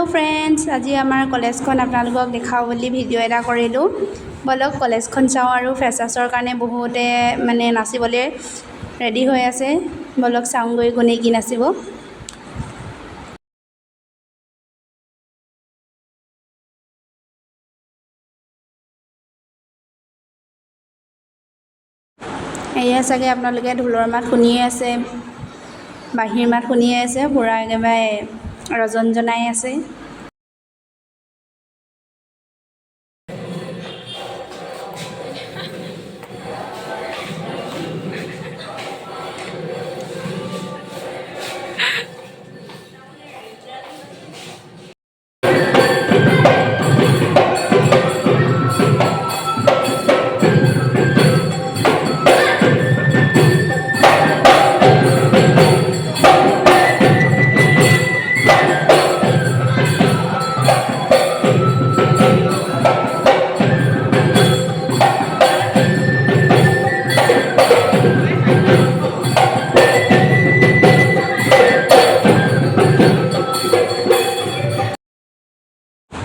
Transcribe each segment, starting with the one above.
Hello friends, आज आमार कलेजखन आपनालोকক देखाओ बुली भिडिओ एटा करिलो। बोलक कलेजखन चाओ आरु फ्रेशार्सर कारणे बहुते माने नाचिबले रेडी হৈ আছে। बोलक चाओगৈ कोने कि नाचिब। एया चागे आपनालोके ढोলৰ मात শুনিয়ে আছে, বাঁহীৰ মাত শুনিয়ে আছে, পুৰা একেবাৰে ৰজনজনাই আছে।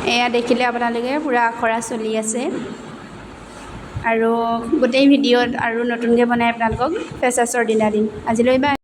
एया देखिले आपनालोके पूरा आखरा चलि আছে আৰু গোটেই ভিডিঅ'ত আৰু নতুনকৈ বনাই আপোনালোকক ফ্ৰেছাৰ্ছৰ দিনা দিম। আজিলৈ বাই।